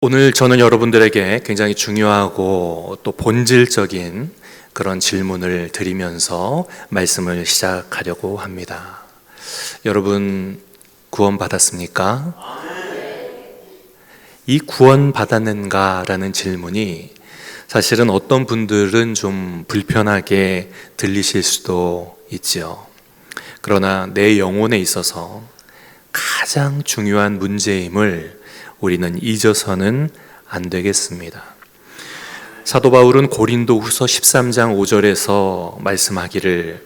오늘 저는 여러분들에게 굉장히 중요하고 또 본질적인 그런 질문을 드리면서 말씀을 시작하려고 합니다. 여러분, 구원 받았습니까? 이 구원 받았는가? 라는 질문이 사실은 어떤 분들은 좀 불편하게 들리실 수도 있지요. 그러나 내 영혼에 있어서 가장 중요한 문제임을 우리는 잊어서는 안 되겠습니다. 사도 바울은 고린도 후서 13장 5절에서 말씀하기를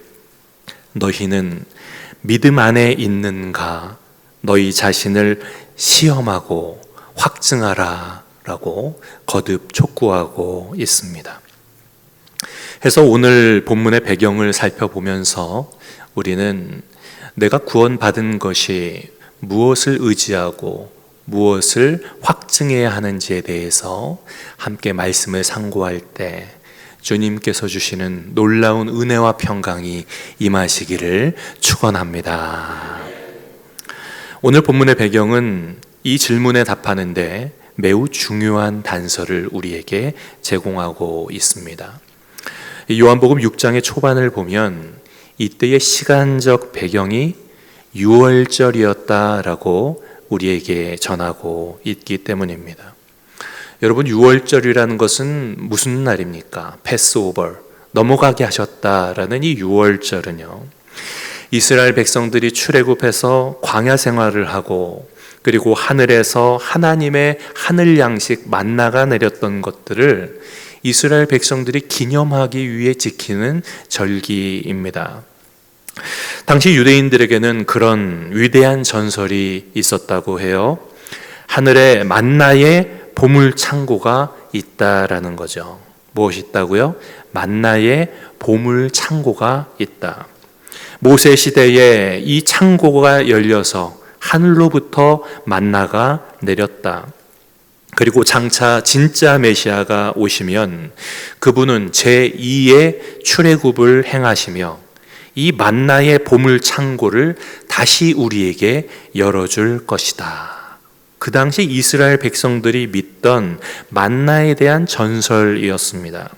너희는 믿음 안에 있는가 너희 자신을 시험하고 확증하라 라고 거듭 촉구하고 있습니다. 해서 오늘 본문의 배경을 살펴보면서 우리는 내가 구원받은 것이 무엇을 의지하고 무엇을 확증해야 하는지에 대해서 함께 말씀을 상고할 때 주님께서 주시는 놀라운 은혜와 평강이 임하시기를 축원합니다. 오늘 본문의 배경은 이 질문에 답하는데 매우 중요한 단서를 우리에게 제공하고 있습니다. 요한복음 6장의 초반을 보면 이때의 시간적 배경이 유월절이었다라고 우리에게 전하고 있기 때문입니다. 여러분, 유월절이라는 것은 무슨 날입니까? 패스오버, 넘어가게 하셨다라는 이 유월절은요, 이스라엘 백성들이 출애굽해서 광야 생활을 하고 그리고 하늘에서 하나님의 하늘 양식 만나가 내렸던 것들을 이스라엘 백성들이 기념하기 위해 지키는 절기입니다. 당시 유대인들에게는 그런 위대한 전설이 있었다고 해요. 하늘에 만나의 보물 창고가 있다라는 거죠. 무엇이 있다고요? 만나의 보물 창고가 있다. 모세 시대에 이 창고가 열려서 하늘로부터 만나가 내렸다. 그리고 장차 진짜 메시아가 오시면 그분은 제2의 출애굽을 행하시며 이 만나의 보물 창고를 다시 우리에게 열어줄 것이다. 그 당시 이스라엘 백성들이 믿던 만나에 대한 전설이었습니다.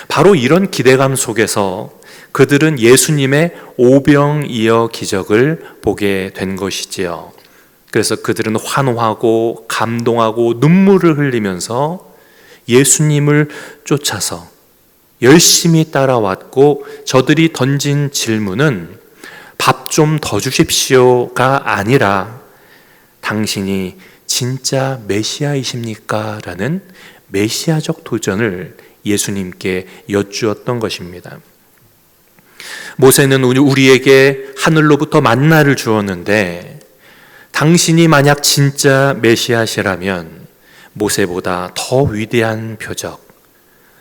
바로 이런 기대감 속에서 그들은 예수님의 오병이어 기적을 보게 된 것이지요. 그래서 그들은 환호하고 감동하고 눈물을 흘리면서 예수님을 쫓아서 열심히 따라왔고, 저들이 던진 질문은 밥 좀 더 주십시오가 아니라 당신이 진짜 메시아이십니까? 라는 메시아적 도전을 예수님께 여쭈었던 것입니다. 모세는 우리에게 하늘로부터 만나를 주었는데 당신이 만약 진짜 메시아시라면 모세보다 더 위대한 표적,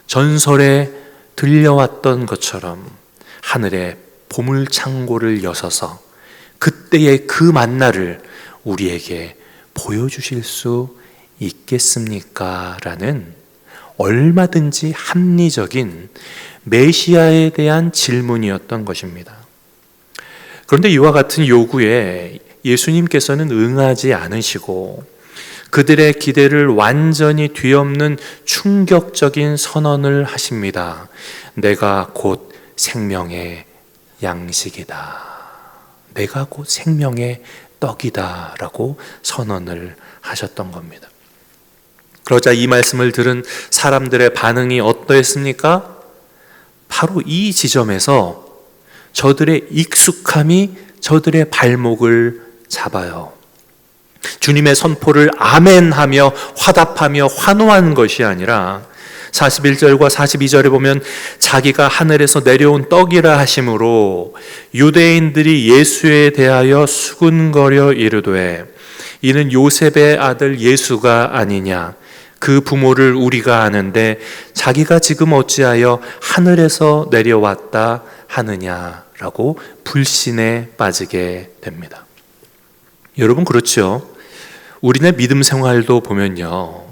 전설에 들려왔던 것처럼 하늘의 보물 창고를 여셔서 그때의 그 만나를 우리에게 보여주실 수 있겠습니까? 라는 얼마든지 합리적인 메시아에 대한 질문이었던 것입니다. 그런데 이와 같은 요구에 예수님께서는 응하지 않으시고 그들의 기대를 완전히 뒤엎는 충격적인 선언을 하십니다. 내가 곧 생명의 양식이다. 내가 곧 생명의 떡이다. 라고 선언을 하셨던 겁니다. 그러자 이 말씀을 들은 사람들의 반응이 어떠했습니까? 바로 이 지점에서 저들의 익숙함이 저들의 발목을 잡아요. 주님의 선포를 아멘하며 화답하며 환호한 것이 아니라 41절과 42절에 보면 자기가 하늘에서 내려온 떡이라 하심으로 유대인들이 예수에 대하여 수군거려 이르되 이는 요셉의 아들 예수가 아니냐, 그 부모를 우리가 아는데 자기가 지금 어찌하여 하늘에서 내려왔다 하느냐라고 불신에 빠지게 됩니다. 여러분, 그렇죠? 우리네 믿음 생활도 보면요,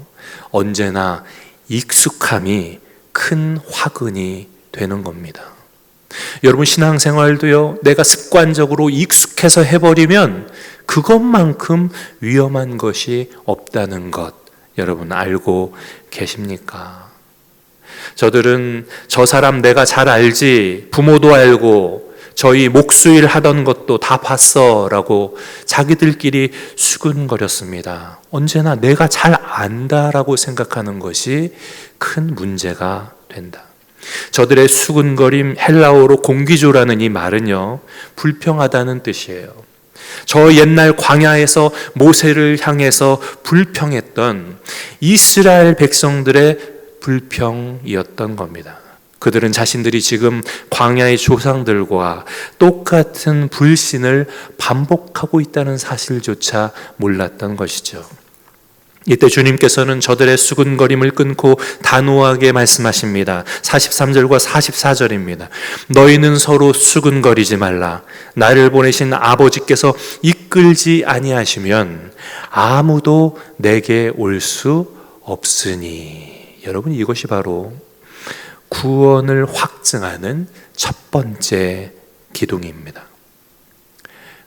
언제나 익숙함이 큰 화근이 되는 겁니다. 여러분, 신앙생활도요, 내가 습관적으로 익숙해서 해버리면 그것만큼 위험한 것이 없다는 것 여러분 알고 계십니까? 저들은 저 사람 내가 잘 알지, 부모도 알고 저희 목수일 하던 것도 다 봤어 라고 자기들끼리 수근거렸습니다. 언제나 내가 잘 안다라고 생각하는 것이 큰 문제가 된다. 저들의 수근거림, 헬라어로 공기조라는 이 말은요, 불평하다는 뜻이에요. 저 옛날 광야에서 모세를 향해서 불평했던 이스라엘 백성들의 불평이었던 겁니다. 그들은 자신들이 지금 광야의 조상들과 똑같은 불신을 반복하고 있다는 사실조차 몰랐던 것이죠. 이때 주님께서는 저들의 수군거림을 끊고 단호하게 말씀하십니다. 43절과 44절입니다. 너희는 서로 수군거리지 말라. 나를 보내신 아버지께서 이끌지 아니하시면 아무도 내게 올 수 없으니. 여러분, 이것이 바로 구원을 확증하는 첫 번째 기둥입니다.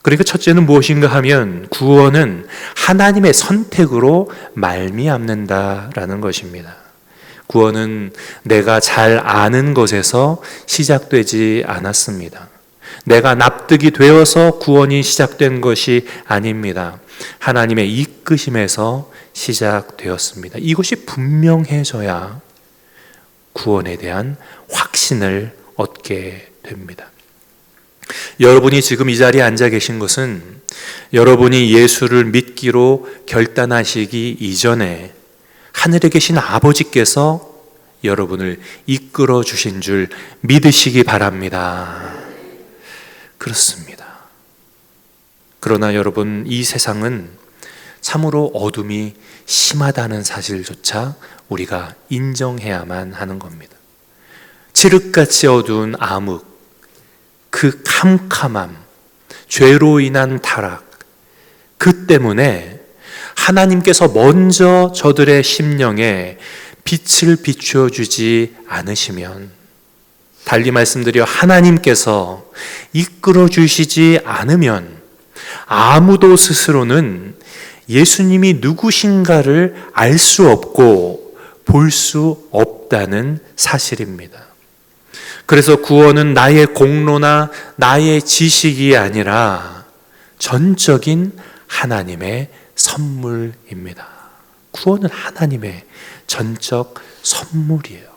그러니까 첫째는 무엇인가 하면 구원은 하나님의 선택으로 말미암는다라는 것입니다. 구원은 내가 잘 아는 것에서 시작되지 않았습니다. 내가 납득이 되어서 구원이 시작된 것이 아닙니다. 하나님의 이끄심에서 시작되었습니다. 이것이 분명해져야 구원에 대한 확신을 얻게 됩니다. 여러분이 지금 이 자리에 앉아 계신 것은 여러분이 예수를 믿기로 결단하시기 이전에 하늘에 계신 아버지께서 여러분을 이끌어 주신 줄 믿으시기 바랍니다. 그렇습니다. 그러나 여러분, 이 세상은 참으로 어둠이 심하다는 사실조차 우리가 인정해야만 하는 겁니다. 칠흑같이 어두운 암흑, 그 캄캄함, 죄로 인한 타락, 그 때문에 하나님께서 먼저 저들의 심령에 빛을 비추어 주지 않으시면, 달리 말씀드려 하나님께서 이끌어 주시지 않으면 아무도 스스로는 예수님이 누구신가를 알 수 없고 볼 수 없다는 사실입니다. 그래서 구원은 나의 공로나 나의 지식이 아니라 전적인 하나님의 선물입니다. 구원은 하나님의 전적 선물이에요.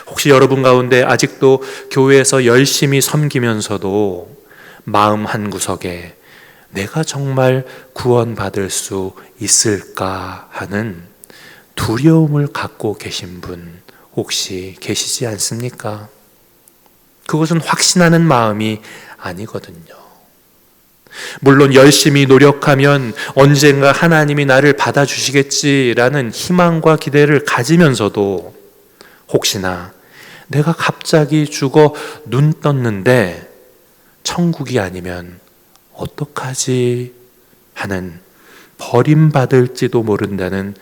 혹시 여러분 가운데 아직도 교회에서 열심히 섬기면서도 마음 한구석에 내가 정말 구원받을 수 있을까 하는 두려움을 갖고 계신 분 혹시 계시지 않습니까? 그것은 확신하는 마음이 아니거든요. 물론 열심히 노력하면 언젠가 하나님이 나를 받아주시겠지라는 희망과 기대를 가지면서도 혹시나 내가 갑자기 죽어 눈 떴는데 천국이 아니면 어떡하지 하는, 버림받을지도 모른다는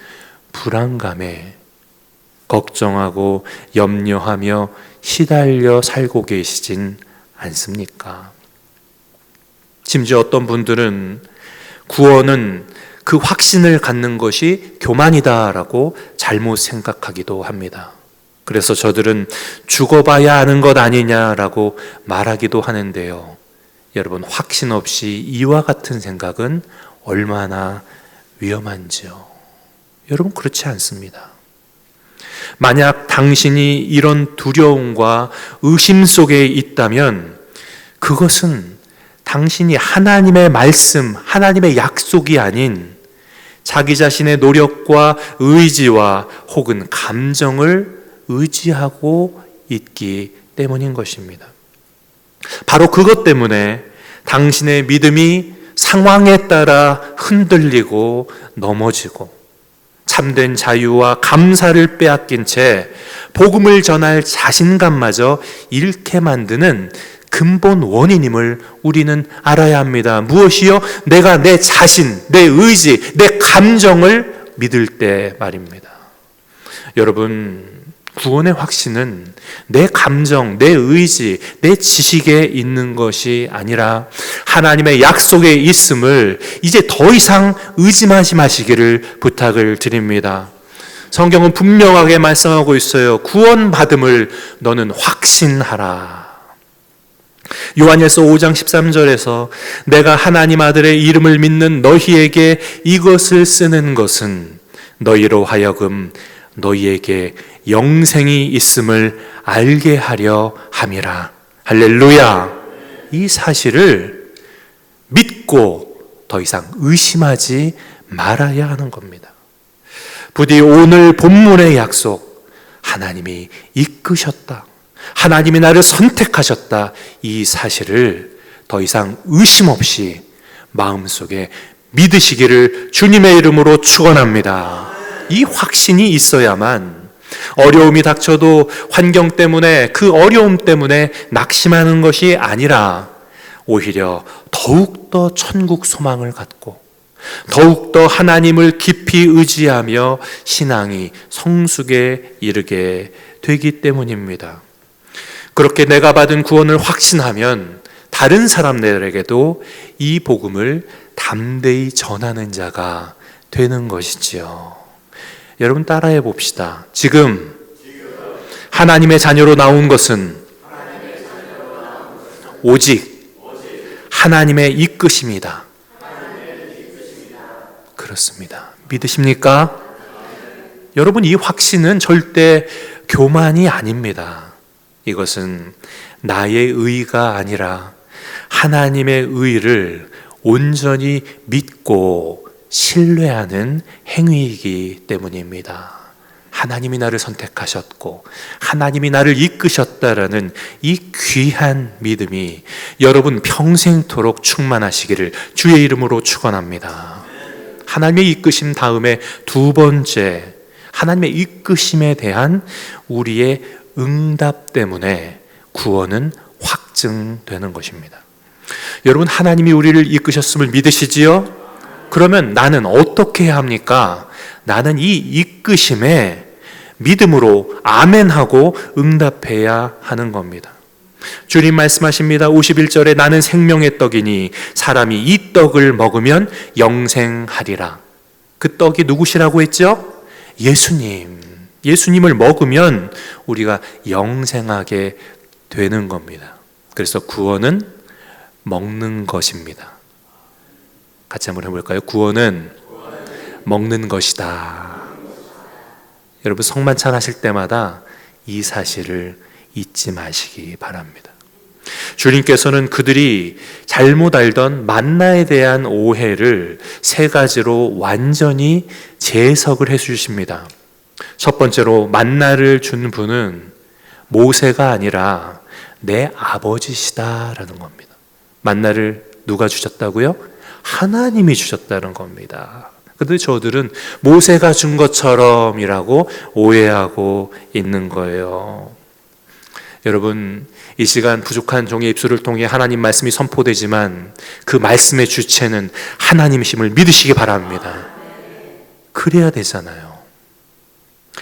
불안감에 걱정하고 염려하며 시달려 살고 계시진 않습니까? 심지어 어떤 분들은 구원은 그 확신을 갖는 것이 교만이다라고 잘못 생각하기도 합니다. 그래서 저들은 죽어봐야 아는 것 아니냐라고 말하기도 하는데요. 여러분, 확신 없이 이와 같은 생각은 얼마나 위험한지요. 여러분, 그렇지 않습니다. 만약 당신이 이런 두려움과 의심 속에 있다면 그것은 당신이 하나님의 말씀, 하나님의 약속이 아닌 자기 자신의 노력과 의지와 혹은 감정을 의지하고 있기 때문인 것입니다. 바로 그것 때문에 당신의 믿음이 상황에 따라 흔들리고 넘어지고 참된 자유와 감사를 빼앗긴 채 복음을 전할 자신감마저 잃게 만드는 근본 원인임을 우리는 알아야 합니다. 무엇이요? 내가 내 자신, 내 의지, 내 감정을 믿을 때 말입니다. 여러분, 구원의 확신은 내 감정, 내 의지, 내 지식에 있는 것이 아니라 하나님의 약속에 있음을 이제 더 이상 의심하지 마시기를 부탁을 드립니다. 성경은 분명하게 말씀하고 있어요. 구원받음을 너는 확신하라. 요한일서 5장 13절에서 내가 하나님 아들의 이름을 믿는 너희에게 이것을 쓰는 것은 너희로 하여금 너희에게 영생이 있음을 알게 하려 함이라. 할렐루야. 이 사실을 믿고 더 이상 의심하지 말아야 하는 겁니다. 부디 오늘 본문의 약속, 하나님이 이끄셨다, 하나님이 나를 선택하셨다, 이 사실을 더 이상 의심 없이 마음속에 믿으시기를 주님의 이름으로 축원합니다. 이 확신이 있어야만 어려움이 닥쳐도 환경 때문에, 그 어려움 때문에 낙심하는 것이 아니라 오히려 더욱더 천국 소망을 갖고 더욱더 하나님을 깊이 의지하며 신앙이 성숙에 이르게 되기 때문입니다. 그렇게 내가 받은 구원을 확신하면 다른 사람들에게도 이 복음을 담대히 전하는 자가 되는 것이지요. 여러분 따라해 봅시다. 지금 하나님의 자녀로 나온 것은 오직 하나님의 이끄심이다. 그렇습니다. 믿으십니까? 여러분, 이 확신은 절대 교만이 아닙니다. 이것은 나의 의가 아니라 하나님의 의를 온전히 믿고 신뢰하는 행위이기 때문입니다. 하나님이 나를 선택하셨고 하나님이 나를 이끄셨다라는 이 귀한 믿음이 여러분 평생토록 충만하시기를 주의 이름으로 축원합니다. 하나님의 이끄심 다음에 두 번째, 하나님의 이끄심에 대한 우리의 응답 때문에 구원은 확증되는 것입니다. 여러분, 하나님이 우리를 이끄셨음을 믿으시지요? 그러면 나는 어떻게 해야 합니까? 나는 이 이끄심에 믿음으로 아멘하고 응답해야 하는 겁니다. 주님 말씀하십니다. 51절에 나는 생명의 떡이니 사람이 이 떡을 먹으면 영생하리라. 그 떡이 누구시라고 했죠? 예수님. 예수님을 먹으면 우리가 영생하게 되는 겁니다. 그래서 구원은 먹는 것입니다. 같이 한번 해볼까요? 구원은 먹는 것이다. 여러분 성만찬 하실 때마다 이 사실을 잊지 마시기 바랍니다. 주님께서는 그들이 잘못 알던 만나에 대한 오해를 세 가지로 완전히 재해석을 해주십니다. 첫 번째로 만나를 준 분은 모세가 아니라 내 아버지시다라는 겁니다. 만나를 누가 주셨다고요? 하나님이 주셨다는 겁니다. 그런데 저들은 모세가 준 것처럼이라고 오해하고 있는 거예요. 여러분, 이 시간 부족한 종의 입술을 통해 하나님 말씀이 선포되지만 그 말씀의 주체는 하나님이심을 믿으시기 바랍니다. 그래야 되잖아요.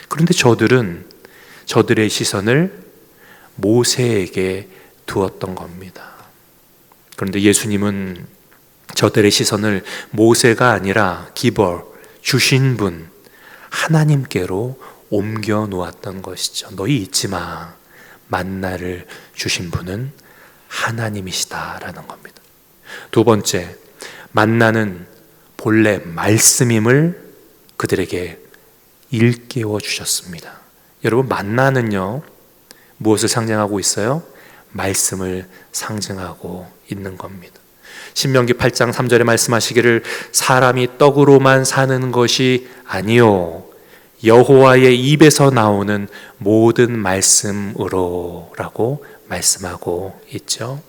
그런데 저들은 저들의 시선을 모세에게 두었던 겁니다. 그런데 예수님은 저들의 시선을 모세가 아니라 기벌, 주신 분, 하나님께로 옮겨 놓았던 것이죠. 너희 잊지 마. 만나를 주신 분은 하나님이시다라는 겁니다. 두 번째, 만나는 본래 말씀임을 그들에게 일깨워 주셨습니다. 여러분, 만나는요, 무엇을 상징하고 있어요? 말씀을 상징하고 있는 겁니다. 신명기 8장 3절에 말씀하시기를 사람이 떡으로만 사는 것이 아니요 여호와의 입에서 나오는 모든 말씀으로 라고 말씀하고 있죠.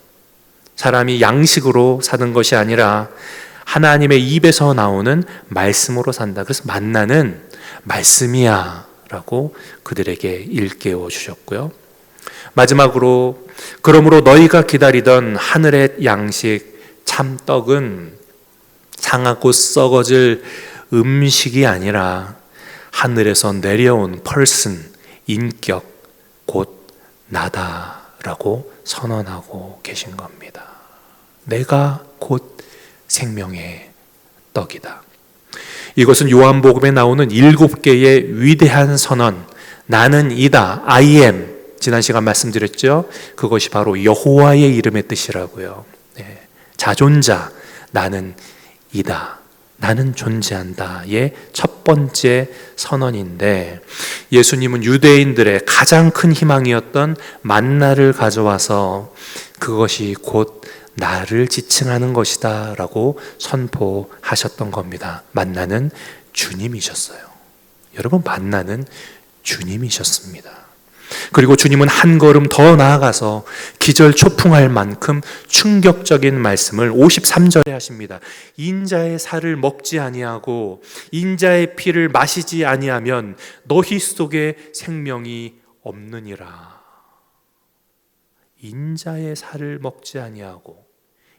사람이 양식으로 사는 것이 아니라 하나님의 입에서 나오는 말씀으로 산다. 그래서 만나는 말씀이야 라고 그들에게 일깨워 주셨고요. 마지막으로 그러므로 너희가 기다리던 하늘의 양식 참떡은 상하고 썩어질 음식이 아니라 하늘에서 내려온 펄슨 인격 곧 나다라고 선언하고 계신 겁니다. 내가 곧 생명의 떡이다. 이것은 요한복음에 나오는 7개의 위대한 선언, 나는 이다, I am, 지난 시간 말씀드렸죠. 그것이 바로 여호와의 이름의 뜻이라고요. 네. 자존자, 나는 이다, 나는 존재한다의 첫 번째 선언인데, 예수님은 유대인들의 가장 큰 희망이었던 만나를 가져와서 그것이 곧 나를 지칭하는 것이다 라고 선포하셨던 겁니다. 만나는 주님이셨어요. 여러분, 만나는 주님이셨습니다. 그리고 주님은 한 걸음 더 나아가서 기절초풍할 만큼 충격적인 말씀을 53절에 하십니다. 인자의 살을 먹지 아니하고 인자의 피를 마시지 아니하면 너희 속에 생명이 없느니라. 인자의 살을 먹지 아니하고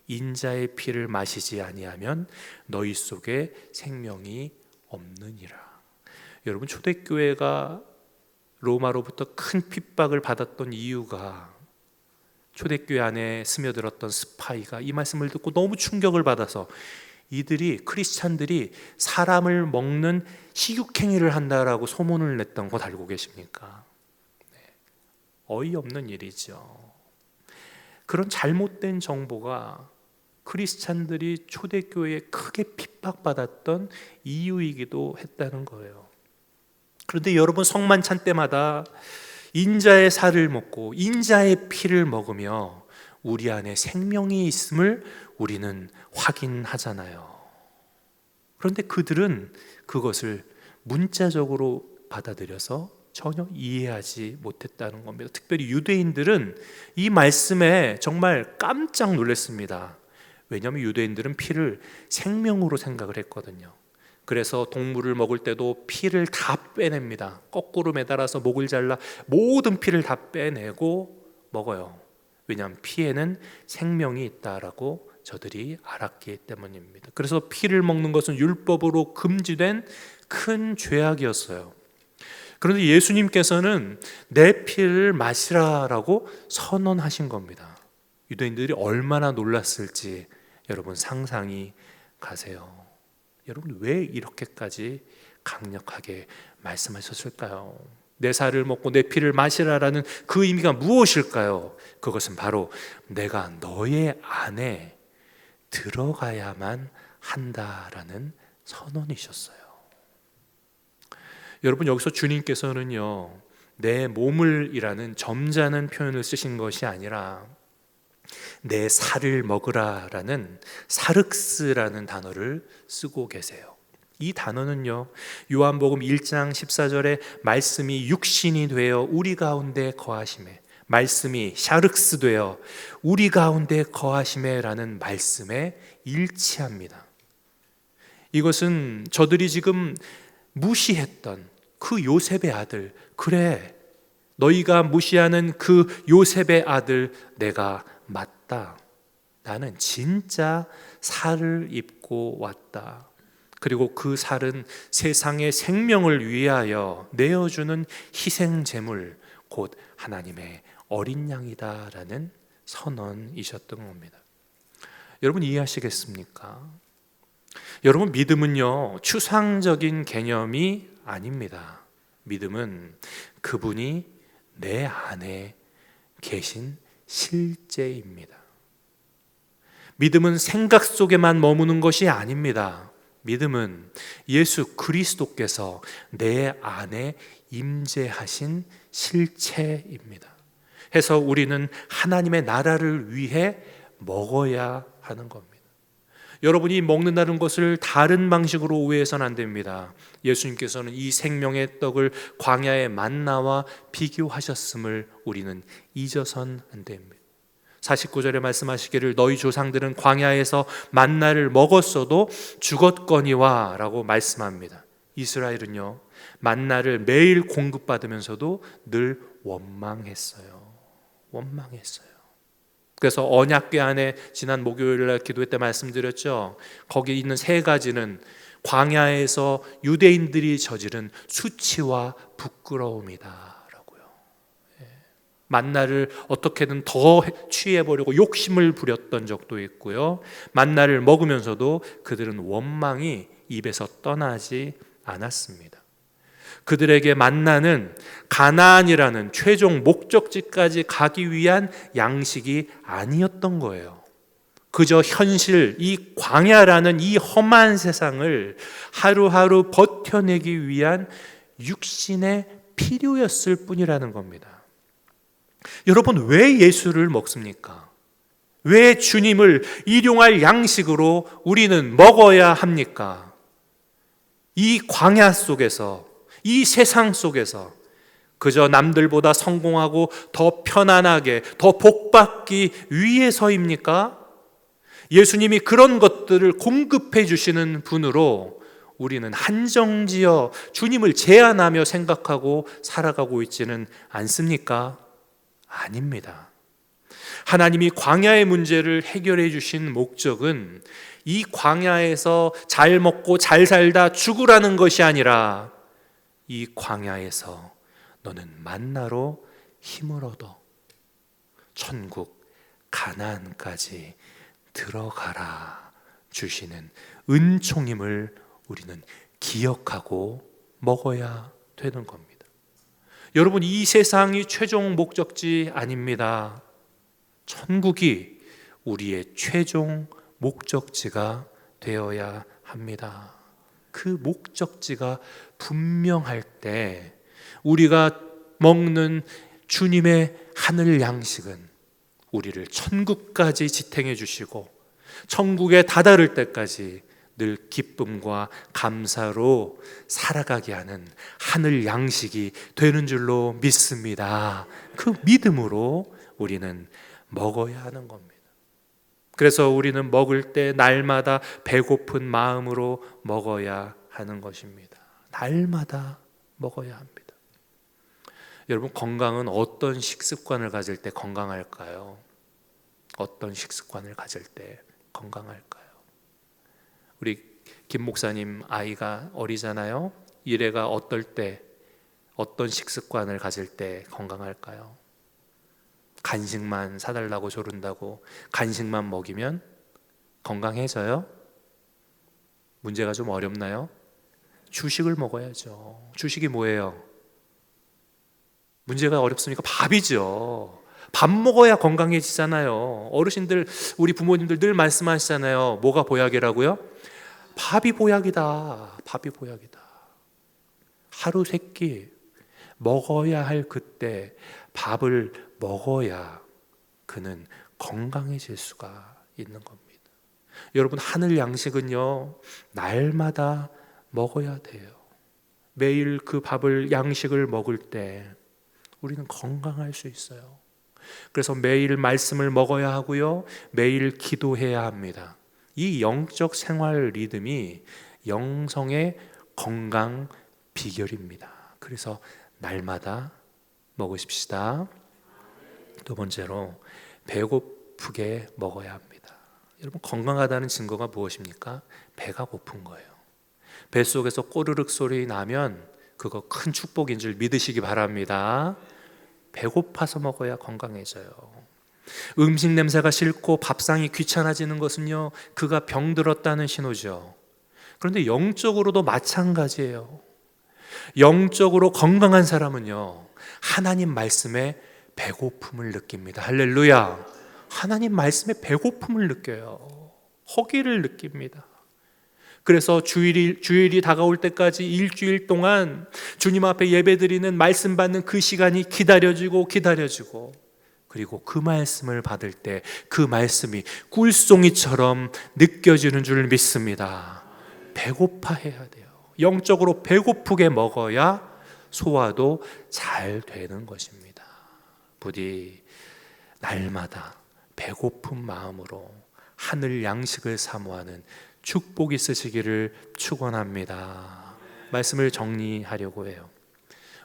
인자의 피를 마시지 아니하면 너희 속에 생명이 없느니라. 여러분, 초대교회가 로마로부터 큰 핍박을 받았던 이유가 초대교회 안에 스며들었던 스파이가 이 말씀을 듣고 너무 충격을 받아서 이들이, 크리스찬들이 사람을 먹는 식육행위를 한다라고 소문을 냈던 것 알고 계십니까? 네. 어이없는 일이죠. 그런 잘못된 정보가 크리스찬들이 초대교회에 크게 핍박받았던 이유이기도 했다는 거예요. 그런데 여러분, 성만찬 때마다 인자의 살을 먹고 인자의 피를 먹으며 우리 안에 생명이 있음을 우리는 확인하잖아요. 그런데 그들은 그것을 문자적으로 받아들여서 전혀 이해하지 못했다는 겁니다. 특별히 유대인들은 이 말씀에 정말 깜짝 놀랐습니다. 왜냐하면 유대인들은 피를 생명으로 생각을 했거든요. 그래서 동물을 먹을 때도 피를 다 빼냅니다. 거꾸로 매달아서 목을 잘라 모든 피를 다 빼내고 먹어요. 왜냐하면 피에는 생명이 있다라고 저들이 알았기 때문입니다. 그래서 피를 먹는 것은 율법으로 금지된 큰 죄악이었어요. 그런데 예수님께서는 내 피를 마시라라고 선언하신 겁니다. 유대인들이 얼마나 놀랐을지 여러분 상상이 가세요. 여러분, 왜 이렇게까지 강력하게 말씀하셨을까요? 내 살을 먹고 내 피를 마시라라는 그 의미가 무엇일까요? 그것은 바로 내가 너의 안에 들어가야만 한다라는 선언이셨어요. 여러분, 여기서 주님께서는요, 내 몸을이라는 점잖은 표현을 쓰신 것이 아니라 내 살을 먹으라라는 사륵스라는 단어를 쓰고 계세요. 이 단어는요, 요한복음 1장 14절에 말씀이 육신이 되어 우리 가운데 거하심에, 말씀이 샤륵스 되어 우리 가운데 거하심에라는 말씀에 일치합니다. 이것은 저들이 지금 무시했던 그 요셉의 아들, 그래, 너희가 무시하는 그 요셉의 아들 내가 맞다. 나는 진짜 살을 입고 왔다. 그리고 그 살은 세상의 생명을 위하여 내어주는 희생제물, 곧 하나님의 어린 양이다라는 선언이셨던 겁니다. 여러분, 이해하시겠습니까? 여러분, 믿음은요, 추상적인 개념이 아닙니다. 믿음은 그분이 내 안에 계신 실제입니다. 믿음은 생각 속에만 머무는 것이 아닙니다. 믿음은 예수 그리스도께서 내 안에 임재하신 실체입니다. 해서 우리는 하나님의 나라를 위해 먹어야 하는 겁니다. 여러분이 먹는다는 것을 다른 방식으로 오해해서는 안 됩니다. 예수님께서는 이 생명의 떡을 광야의 만나와 비교하셨음을 우리는 잊어선 안 됩니다. 49절에 말씀하시기를 너희 조상들은 광야에서 만나를 먹었어도 죽었거니와 라고 말씀합니다. 이스라엘은요, 만나를 매일 공급받으면서도 늘 원망했어요. 그래서 언약궤 안에 지난 목요일날 기도회 때 말씀드렸죠. 거기 있는 세 가지는 광야에서 유대인들이 저지른 수치와 부끄러움이다. 만나를 어떻게든 더 취해보려고 욕심을 부렸던 적도 있고요. 만나를 먹으면서도 그들은 원망이 입에서 떠나지 않았습니다. 그들에게 만나는 가나안이라는 최종 목적지까지 가기 위한 양식이 아니었던 거예요. 그저 현실, 이 광야라는 이 험한 세상을 하루하루 버텨내기 위한 육신의 필요였을 뿐이라는 겁니다. 여러분, 왜 예수를 먹습니까? 왜 주님을 일용할 양식으로 우리는 먹어야 합니까? 이 광야 속에서, 이 세상 속에서 그저 남들보다 성공하고 더 편안하게, 더 복받기 위해서입니까? 예수님이 그런 것들을 공급해 주시는 분으로 우리는 한정지어 주님을 제한하며 생각하고 살아가고 있지는 않습니까? 아닙니다. 하나님이 광야의 문제를 해결해 주신 목적은 이 광야에서 잘 먹고 잘 살다 죽으라는 것이 아니라 이 광야에서 너는 만나로 힘을 얻어 천국 가나안까지 들어가라 주시는 은총임을 우리는 기억하고 먹어야 되는 겁니다. 여러분, 이 세상이 최종 목적지 아닙니다. 천국이 우리의 최종 목적지가 되어야 합니다. 그 목적지가 분명할 때 우리가 먹는 주님의 하늘 양식은 우리를 천국까지 지탱해 주시고 천국에 다다를 때까지 늘 기쁨과 감사로 살아가게 하는 하늘 양식이 되는 줄로 믿습니다. 그 믿음으로 우리는 먹어야 하는 겁니다. 그래서 우리는 먹을 때 날마다 배고픈 마음으로 먹어야 하는 것입니다. 날마다 먹어야 합니다. 여러분, 건강은 어떤 식습관을 가질 때 건강할까요? 어떤 식습관을 가질 때 건강할까요? 우리 김 목사님 아이가 어리잖아요. 이래가 어떨 때, 어떤 식습관을 가질 때 건강할까요? 간식만 사달라고 조른다고 간식만 먹이면 건강해져요? 문제가 좀 어렵나요? 주식을 먹어야죠. 주식이 뭐예요? 문제가 어렵습니까? 밥이죠. 밥 먹어야 건강해지잖아요. 어르신들, 우리 부모님들 늘 말씀하시잖아요. 뭐가 보약이라고요? 밥이 보약이다. 밥이 보약이다. 하루 세 끼 먹어야 할 그때 밥을 먹어야 그는 건강해질 수가 있는 겁니다. 여러분, 하늘 양식은요, 날마다 먹어야 돼요. 매일 그 밥을, 양식을 먹을 때 우리는 건강할 수 있어요. 그래서 매일 말씀을 먹어야 하고요, 매일 기도해야 합니다. 이 영적 생활 리듬이 영성의 건강 비결입니다. 그래서 날마다 먹으십시다. 두 번째로, 배고프게 먹어야 합니다. 여러분, 건강하다는 증거가 무엇입니까? 배가 고픈 거예요. 뱃속에서 꼬르륵 소리 나면 그거 큰 축복인 줄 믿으시기 바랍니다. 배고파서 먹어야 건강해져요. 음식 냄새가 싫고 밥상이 귀찮아지는 것은요, 그가 병들었다는 신호죠. 그런데 영적으로도 마찬가지예요. 영적으로 건강한 사람은요, 하나님 말씀에 배고픔을 느낍니다. 할렐루야. 하나님 말씀에 배고픔을 느껴요. 허기를 느낍니다. 그래서 주일이 다가올 때까지 일주일 동안 주님 앞에 예배드리는, 말씀 받는 그 시간이 기다려지고 그리고 그 말씀을 받을 때 그 말씀이 꿀송이처럼 느껴지는 줄 믿습니다. 배고파해야 돼요. 영적으로 배고프게 먹어야 소화도 잘 되는 것입니다. 부디 날마다 배고픈 마음으로 하늘 양식을 사모하는 축복이 있으시기를 축원합니다. 말씀을 정리하려고 해요.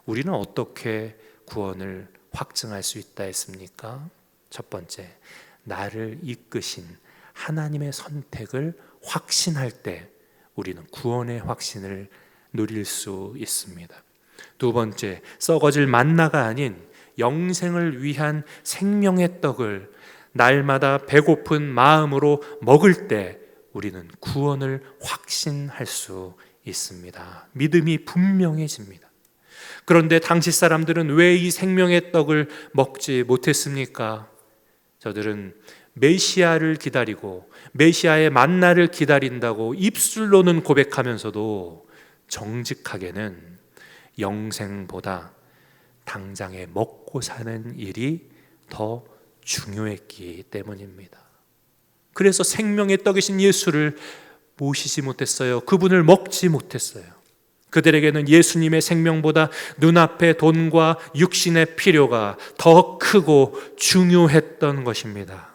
우리는 어떻게 구원을 확증할 수 있다 했습니까? 첫 번째, 나를 이끄신 하나님의 선택을 확신할 때 우리는 구원의 확신을 누릴 수 있습니다. 두 번째, 썩어질 만나가 아닌 영생을 위한 생명의 떡을 날마다 배고픈 마음으로 먹을 때 우리는 구원을 확신할 수 있습니다. 믿음이 분명해집니다. 그런데 당시 사람들은 왜 이 생명의 떡을 먹지 못했습니까? 저들은 메시아를 기다리고 메시아의 만나를 기다린다고 입술로는 고백하면서도 정직하게는 영생보다 당장에 먹고 사는 일이 더 중요했기 때문입니다. 그래서 생명의 떡이신 예수를 모시지 못했어요. 그분을 먹지 못했어요. 그들에게는 예수님의 생명보다 눈앞의 돈과 육신의 필요가 더 크고 중요했던 것입니다.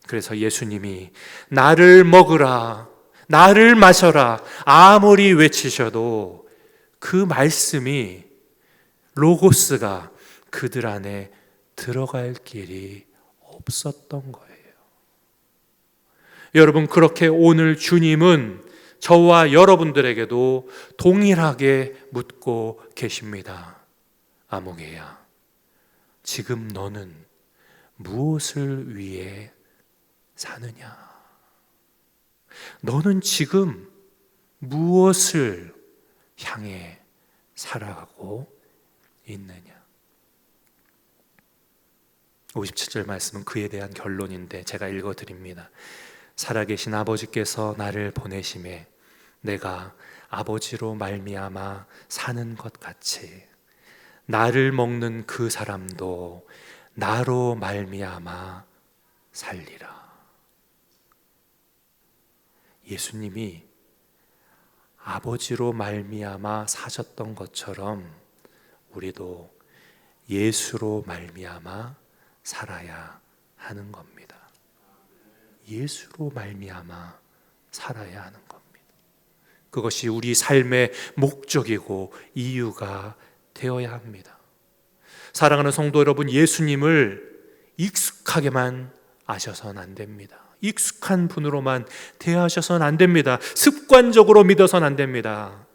그래서 예수님이 나를 먹으라, 나를 마셔라 아무리 외치셔도 그 말씀이, 로고스가 그들 안에 들어갈 길이 없었던 거예요. 여러분, 그렇게 오늘 주님은 저와 여러분들에게도 동일하게 묻고 계십니다. 아무개야, 지금 너는 무엇을 위해 사느냐? 너는 지금 무엇을 향해 살아가고 있느냐? 57절 말씀은 그에 대한 결론인데 제가 읽어드립니다. 살아계신 아버지께서 나를 보내심에 내가 아버지로 말미암아 사는 것 같이 나를 먹는 그 사람도 나로 말미암아 살리라. 예수님이 아버지로 말미암아 사셨던 것처럼 우리도 예수로 말미암아 살아야 하는 겁니다. 예수로 말미암아 살아야 하는 겁니다. 그것이 우리 삶의 목적이고 이유가 되어야 합니다. 사랑하는 성도 여러분, 예수님을 익숙하게만 아셔서는 안 됩니다. 익숙한 분으로만 대하셔서는 안 됩니다. 습관적으로 믿어서는 안 됩니다.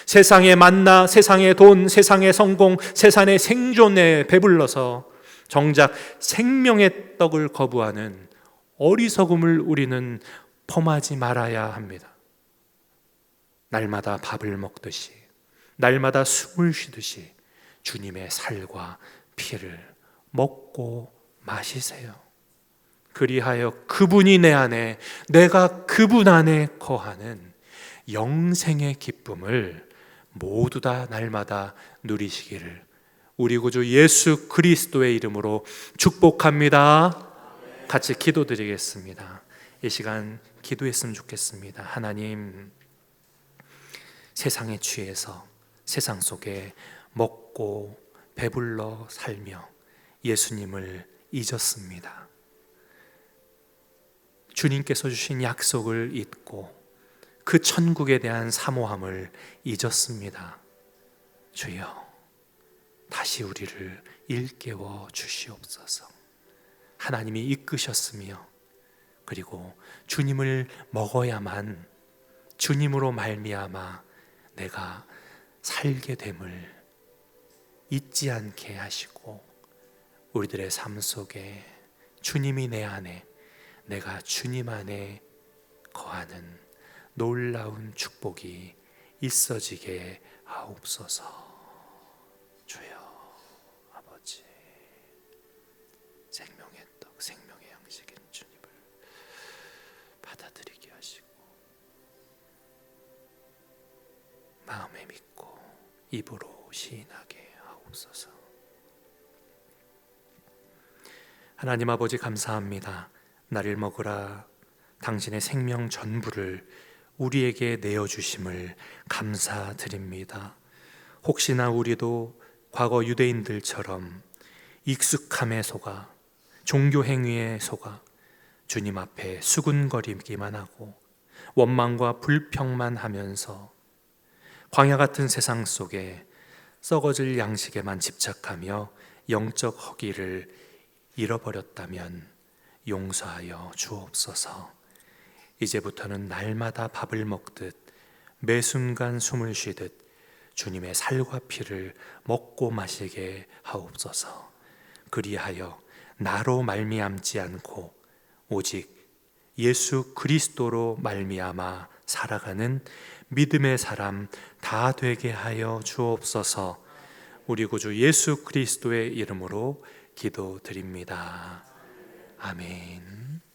세상의 만나, 세상의 돈, 세상의 성공, 세상의 생존에 배불러서 정작 생명의 떡을 거부하는 어리석음을 우리는 범하지 말아야 합니다. 날마다 밥을 먹듯이, 날마다 숨을 쉬듯이 주님의 살과 피를 먹고 마시세요. 그리하여 그분이 내 안에, 내가 그분 안에 거하는 영생의 기쁨을 모두 다 날마다 누리시기를 우리 구주 예수 그리스도의 이름으로 축복합니다. 같이 기도드리겠습니다. 이 시간 기도했으면 좋겠습니다. 하나님, 세상에 취해서 세상 속에 먹고 배불러 살며 예수님을 잊었습니다. 주님께서 주신 약속을 잊고 그 천국에 대한 사모함을 잊었습니다. 주여, 다시 우리를 일깨워 주시옵소서. 하나님이 이끄셨으며 그리고 주님을 먹어야만 주님으로 말미암아 내가 살게 됨을 잊지 않게 하시고 우리들의 삶 속에 주님이 내 안에, 내가 주님 안에 거하는 놀라운 축복이 있어지게 하옵소서. 주여, 아버지, 생명의 떡, 생명의 양식인 주님을 받아들이게 하시고 마음에 믿고 입으로 시인하게 하옵소서. 하나님 아버지, 감사합니다. 나를 먹으라, 당신의 생명 전부를 우리에게 내어주심을 감사드립니다. 혹시나 우리도 과거 유대인들처럼 익숙함에 속아, 종교 행위에 속아 주님 앞에 수군거리기만 하고 원망과 불평만 하면서 광야 같은 세상 속에 썩어질 양식에만 집착하며 영적 허기를 잃어버렸다면 용서하여 주옵소서. 이제부터는 날마다 밥을 먹듯 매 순간 숨을 쉬듯 주님의 살과 피를 먹고 마시게 하옵소서. 그리하여 나로 말미암지 않고 오직 예수 그리스도로 말미암아 살아가는 믿음의 사람 다 되게 하여 주옵소서. 우리 구주 예수 그리스도의 이름으로 기도드립니다. 아멘.